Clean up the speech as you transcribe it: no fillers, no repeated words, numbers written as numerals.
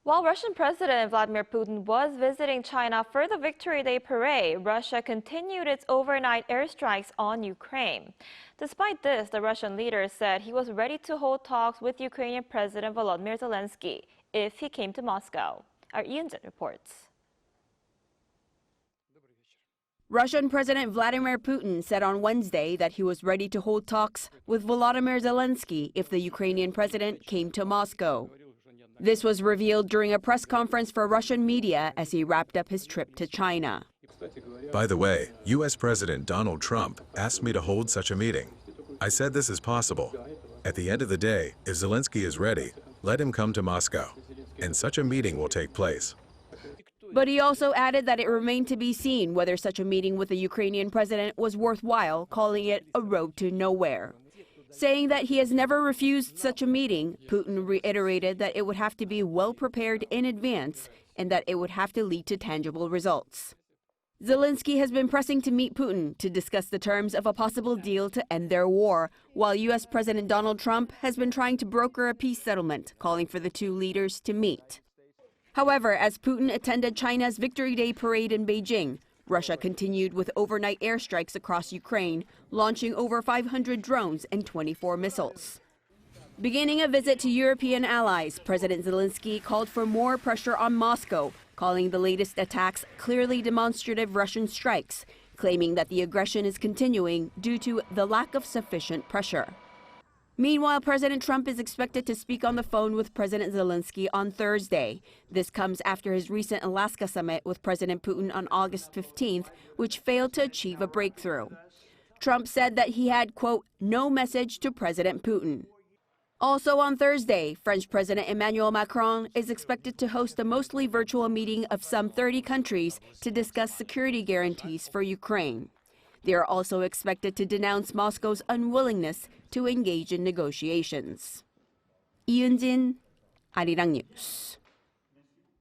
While Russian President Vladimir Putin was visiting China for the Victory Day parade, Russia continued its overnight airstrikes on Ukraine. Despite this, the Russian leader said he was ready to hold talks with Ukrainian President Volodymyr Zelensky if he came to Moscow. Our Eun-jin reports. Russian President Vladimir Putin said on Wednesday that he was ready to hold talks with Volodymyr Zelensky if the Ukrainian president came to Moscow. This was revealed during a press conference for Russian media as he wrapped up his trip to China. By the way, U.S. President Donald Trump asked me to hold such a meeting. I said this is possible. At the end of the day, if Zelensky is ready, let him come to Moscow, and such a meeting will take place. But he also added that it remained to be seen whether such a meeting with the Ukrainian president was worthwhile, calling it a road to nowhere. Saying that he has never refused such a meeting, Putin reiterated that it would have to be well prepared in advance and that it would have to lead to tangible results. Zelensky has been pressing to meet Putin to discuss the terms of a possible deal to end their war, while U.S. President Donald Trump has been trying to broker a peace settlement, calling for the two leaders to meet. However, as Putin attended China's Victory Day parade in Beijing, Russia continued with overnight airstrikes across Ukraine, launching over 500 drones and 24 missiles. Beginning a visit to European allies, President Zelensky called for more pressure on Moscow, calling the latest attacks clearly demonstrative Russian strikes, claiming that the aggression is continuing due to the lack of sufficient pressure. Meanwhile, President Trump is expected to speak on the phone with President Zelensky on Thursday. This comes after his recent Alaska summit with President Putin on August 15th, which failed to achieve a breakthrough. Trump said that he had, quote, no message to President Putin. Also on Thursday, French President Emmanuel Macron is expected to host a mostly virtual meeting of some 30 countries to discuss security guarantees for Ukraine. They are also expected to denounce Moscow's unwillingness to engage in negotiations. Eun-jin, ArirangNews.